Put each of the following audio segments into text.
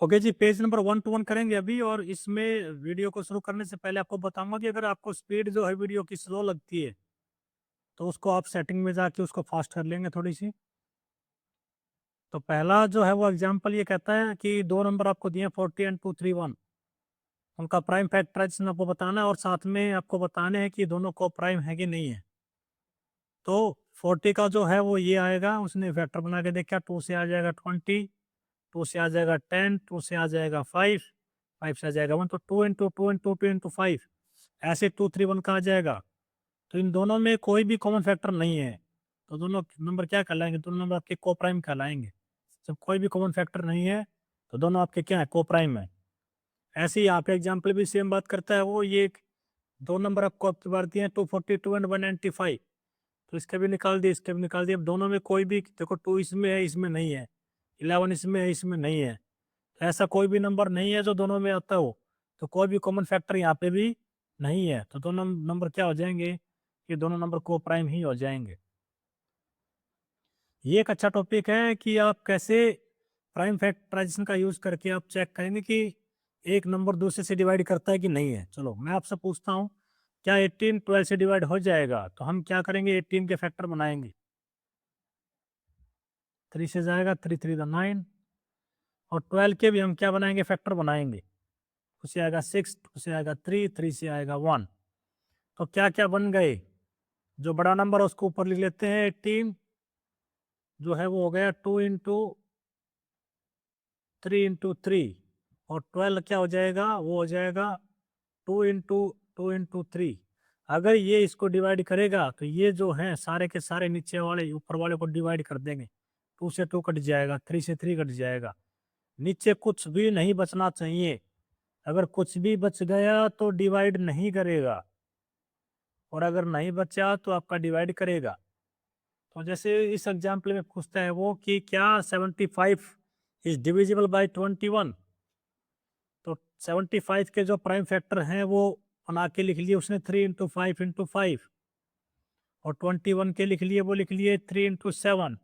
Okay जी, page number 1 to 1 करेंगे अभी। और इसमें वीडियो को शुरू करने से पहले आपको बताऊंगा कि अगर आपको स्पीड जो है वीडियो की स्लो लगती है तो उसको आप सेटिंग में जाके उसको फास्ट कर लेंगे थोड़ी सी। तो पहला जो है वो एग्जांपल ये कहता है कि दो नंबर आपको दिए 40 एंड 231, उनका प्राइम फैक्टराइजेशन आपको बताना है और साथ में आपको बताने हैं कि दोनों को प्राइम है कि नहीं है। तो 40 का जो है वो ये आएगा, उसने फैक्टर बना के देखा, 2 से आ जाएगा 20, 2 से आ जाएगा 10, 2 से आ जाएगा 5, 5 से आ जाएगा 1। तो 2 इंटू 2 इंटू 2 इंटू 5, ऐसे 231 का आ जाएगा। तो इन दोनों में कोई भी कॉमन फैक्टर नहीं है, तो दोनों नंबर क्या कहलाएंगे? दोनों नंबर आपके को प्राइम कहलाएंगे। जब कोई भी कॉमन फैक्टर नहीं है तो दोनों आपके क्या है? को प्राइम है। ऐसे ही यहाँ पे एग्जाम्पल भी सेम बात करता है वो। ये दो नंबर आपको आपकी बार दिए हैं 242 एंड 195, तो इसके भी निकाल दिए, इसके भी निकाल दिए। अब दोनों में कोई भी देखो, 2 इसमें है, इसमें नहीं है, 11 इसमें है, इसमें नहीं है। तो ऐसा कोई भी नंबर नहीं है जो दोनों में आता हो, तो कोई भी कॉमन फैक्टर यहाँ पे भी नहीं है। तो दोनों नंबर क्या हो जाएंगे? ये दोनों नंबर को प्राइम ही हो जाएंगे। ये एक अच्छा टॉपिक है कि आप कैसे प्राइम फैक्टराइजेशन का यूज करके आप चेक करेंगे कि एक नंबर दूसरे से डिवाइड करता है कि नहीं है। चलो मैं आपसे पूछता हूँ, क्या 18 12 से डिवाइड हो जाएगा? तो हम क्या करेंगे? 18 के फैक्टर बनाएंगे। 3 से जाएगा, 3 3 9। और 12 के भी हम क्या बनाएंगे? फैक्टर बनाएंगे। उससे आएगा 6, उससे आएगा 3, 3 से आएगा 1। तो क्या क्या बन गए? जो बड़ा नंबर है उसको ऊपर लिख लेते हैं। 18 जो है वो हो गया 2 इंटू 3 इंटू 3। और 12 क्या हो जाएगा? वो हो जाएगा 2 इंटू 3। अगर ये इसको डिवाइड करेगा तो ये जो है सारे के सारे नीचे वाले ऊपर वाले को डिवाइड कर देंगे। 2 से 2 कट जाएगा, 3 से 3 कट जाएगा, नीचे कुछ भी नहीं बचना चाहिए। अगर कुछ भी बच गया तो डिवाइड नहीं करेगा, और अगर नहीं बचा तो आपका डिवाइड करेगा। तो जैसे इस एग्जाम्पल में पूछता है वो कि क्या 75 इज डिविजिबल बाय 21। तो 75 के जो प्राइम फैक्टर हैं वो बना के लिख लिए उसने, 3 इंटू 5 इंटू 5। और 21 के लिख लिए, वो लिख लिए 3 इंटू 7।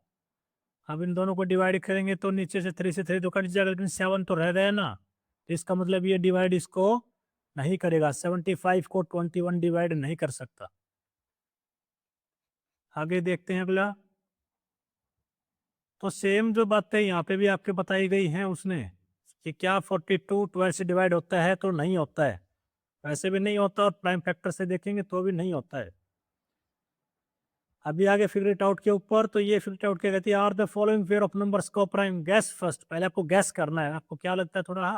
अब इन दोनों को डिवाइड करेंगे तो नीचे से 3 से 3 तो कट जाएगा, लेकिन 7 तो रह गया ना। तो इसका मतलब ये डिवाइड इसको नहीं करेगा, 75 को 21 डिवाइड नहीं कर सकता। आगे देखते हैं अगला। तो सेम जो बातें यहाँ पे भी आपके बताई गई हैं उसने, कि क्या 42 12 से डिवाइड होता है? तो नहीं होता है, वैसे भी नहीं होता, और प्राइम फैक्टर से देखेंगे तो भी नहीं होता है। अभी आगे फिगर इट आउट के ऊपर, तो ये फिगर इट आउट क्या कहती है? Are the following pair of numbers coprime? Guess first, पहले आपको गैस करना है। आपको क्या लगता है? थोड़ा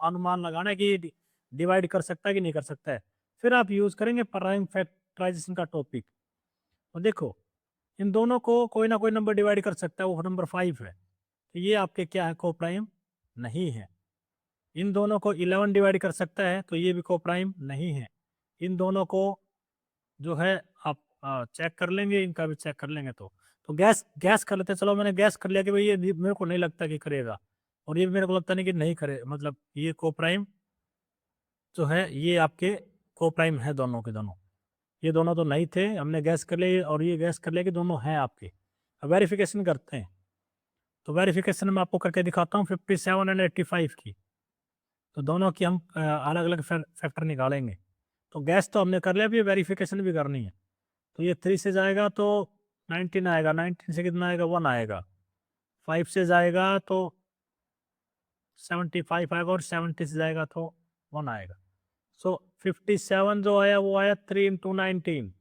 अनुमान लगाना है कि डिवाइड कर सकता है कि नहीं कर सकता है। फिर आप यूज करेंगे प्राइम फैक्टराइजेशन का टॉपिक। तो देखो, इन दोनों को कोई ना कोई नंबर डिवाइड कर सकता है, वो नंबर 5 है। तो ये आपके क्या है? को प्राइम नहीं है। इन दोनों को 11 डिवाइड कर सकता है, तो ये भी को प्राइम नहीं है। इन दोनों को जो है आप चेक कर लेंगे, इनका भी चेक कर लेंगे। तो गैस गैस कर लेते हैं। चलो मैंने गैस कर लिया कि भाई ये मेरे को नहीं लगता कि करेगा, और ये भी मेरे को लगता नहीं कि नहीं करे, मतलब ये को प्राइम जो है ये आपके को प्राइम है दोनों के दोनों। ये दोनों तो नहीं थे, हमने गैस कर लिए, और ये गैस कर लिया कि दोनों हैं आपके। अब वेरिफिकेशन करते हैं। तो वेरिफिकेशन में आपको करके दिखाता हूँ 57 एंड 85 की। तो दोनों की हम अलग अलग फैक्टर निकालेंगे। तो गैस तो हमने कर लिया, अभी वेरिफिकेशन भी करनी है। तो ये 3 से जाएगा तो 19 आएगा, 19 से कितना आएगा? 1 आएगा। 5 से जाएगा तो 75 आएगा, और 70 से जाएगा तो 1 आएगा। सो 57 जो आया वो आया 3 इंटू 19,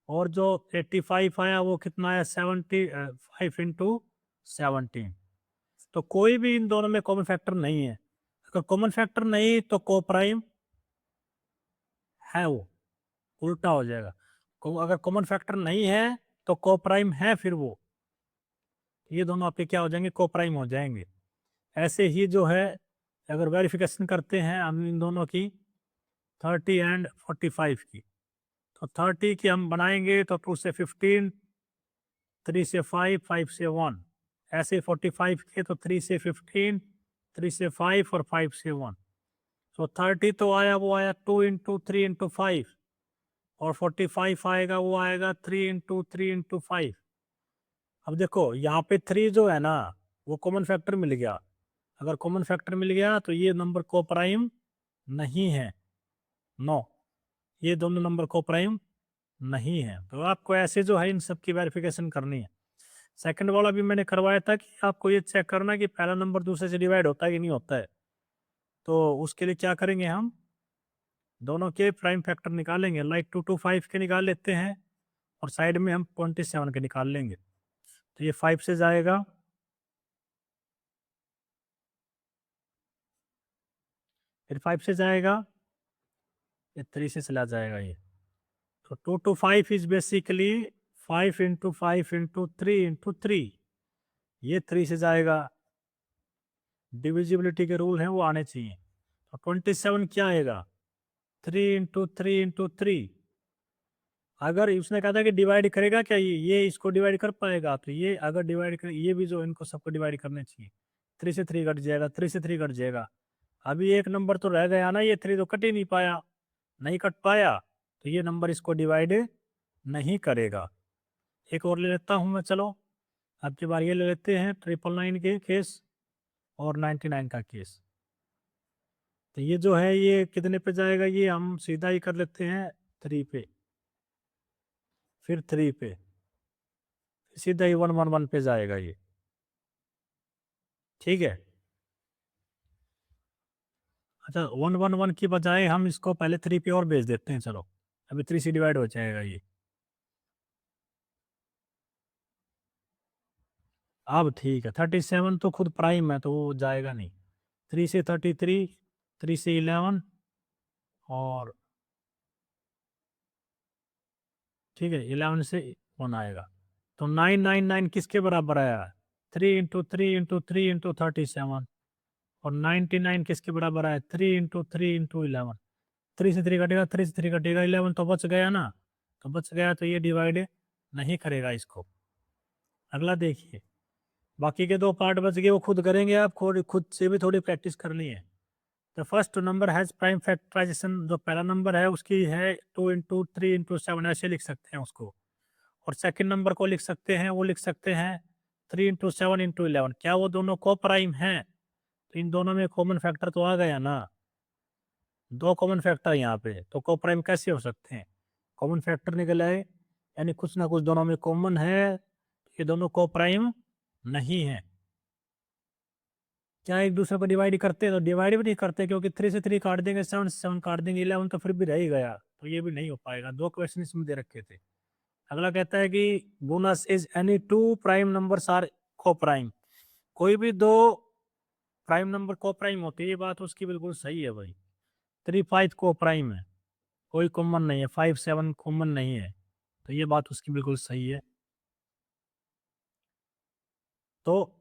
और जो 85 आया वो कितना आया? 5 इंटू 17। तो कोई भी इन दोनों में कॉमन फैक्टर नहीं है। अगर कॉमन फैक्टर नहीं तो को प्राइम है, वो उल्टा हो जाएगा। अगर कॉमन फैक्टर नहीं है तो को प्राइम है, फिर वो ये दोनों आपके क्या हो जाएंगे? को प्राइम हो जाएंगे। ऐसे ही जो है, अगर वेरिफिकेशन करते हैं हम इन दोनों की 30 एंड 45 की, तो 30 की हम बनाएंगे तो 2 से 15, 3 से 5, 5 से 1। ऐसे 45 के तो 3 से 15, 3 से 5 और 5 से 1। तो 30 तो आया, वो आया 2 इंटू 3 इंटू 5, और 45 आएगा, वो आएगा 3 इंटू 3 इंटू 5। अब देखो यहाँ पे 3 जो है ना वो कॉमन फैक्टर मिल गया। अगर कॉमन फैक्टर मिल गया तो ये नंबर को प्राइम नहीं है, नो, ये दोनों नंबर को प्राइम नहीं है। तो आपको ऐसे जो है इन सब की वेरिफिकेशन करनी है। सेकंड वाला भी मैंने करवाया था कि आपको ये चेक करना कि पहला नंबर दूसरे से डिवाइड होता है कि नहीं होता है। तो उसके लिए क्या करेंगे, हम दोनों के प्राइम फैक्टर निकालेंगे, लाइक 225 के निकाल लेते हैं और साइड में हम 27 के निकाल लेंगे। तो ये 5 से जाएगा, फिर 5 से जाएगा, ये 3 से चला जाएगा ये। तो 2 to 5 is basically 5 into 5 into 3 into 3, ये 3 से जाएगा। डिविजिबिलिटी के रूल हैं वो आने चाहिए। तो 27 क्या आएगा, 3 इंटू 3 इंटू 3। अगर उसने कहा था कि डिवाइड करेगा क्या, ये इसको डिवाइड कर पाएगा, तो ये अगर डिवाइड कर, ये भी जो इनको सबको डिवाइड करने चाहिए। 3 से 3 कट जाएगा, 3 से 3 कट जाएगा। अभी एक नंबर तो रह गया ना, ये 3 तो कट ही नहीं पाया, नहीं कट पाया, तो ये नंबर इसको डिवाइड नहीं करेगा। एक और ले लेता हूँ मैं, चलो अब की बार ये ले लेते हैं 999 के केस और 99 का केस। तो ये जो है ये कितने पे जाएगा, ये हम सीधा ही कर लेते हैं 3 पे, फिर 3 पे, सीधा ही 111 पे जाएगा ये, ठीक है। अच्छा 111 की बजाय हम इसको पहले 3 पे और भेज देते हैं, चलो अभी 3 से डिवाइड हो जाएगा ये। अब ठीक है, 37 तो खुद प्राइम है तो वो जाएगा नहीं। 3 से 33, 3 से 11 और ठीक है 11 से 1 आएगा। तो 999 किसके बराबर आया, 3 इंटू 3 इंटू 3 इंटू 37। और 99 किसके बराबर आया, 3 इंटू 3 इंटू 11। 3 से 3 कटेगा, 3 से 3 कटेगा, 11 तो बच गया ना, तो बच गया तो ये डिवाइड नहीं करेगा इसको। अगला देखिए, बाकी के 2 पार्ट बच गए वो खुद करेंगे, आप खुद से भी थोड़ी प्रैक्टिस करनी है। तो first number has prime factorisation, जो पहला नंबर है उसकी है 2 इंटू 3 इंटू 7, ऐसे लिख सकते हैं उसको। और सेकंड नंबर को लिख सकते हैं, वो लिख सकते हैं 3 इंटू 7 इंटू 11। क्या वो दोनों को प्राइम हैं, तो इन दोनों में कॉमन फैक्टर तो आ गया ना, 2 कॉमन फैक्टर यहाँ पे, तो को प्राइम कैसे हो सकते हैं, कॉमन फैक्टर निकल आए, यानी कुछ ना कुछ दोनों में कॉमन है, ये दोनों को प्राइम नहीं है। क्या एक दूसरे को डिवाइड करते हैं, तो डिवाइड भी नहीं करते, क्योंकि 3 से 3 काट देंगे, 7 से 7 काट देंगे, 11 तो फिर भी रह ही गया, तो ये भी नहीं हो पाएगा। 2 क्वेश्चन इसमें दे रखे थे। अगला कहता है कि bonus is any 2 prime numbers are coprime, कोई भी 2 प्राइम नंबर को प्राइम होती है, ये बात उसकी बिल्कुल सही है भाई। 3 5 को प्राइम है, कोई कॉमन नहीं है, 5 7 कॉमन नहीं है, तो ये बात उसकी बिल्कुल सही है। तो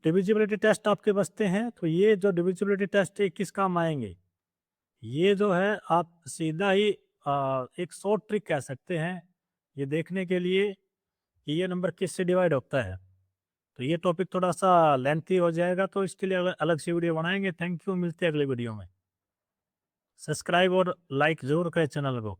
डिविजिबिलिटी टेस्ट आपके बचते हैं, तो ये जो डिविजिबिलिटी टेस्ट है किस काम आएंगे, ये जो है आप सीधा ही एक शॉर्ट ट्रिक कह सकते हैं, ये देखने के लिए कि ये नंबर किस से डिवाइड होता है। तो ये टॉपिक थोड़ा सा लेंथी हो जाएगा, तो इसके लिए अलग से वीडियो बनाएंगे। थैंक यू, मिलते हैं अगले वीडियो में। सब्सक्राइब और लाइक जरूर करें चैनल को।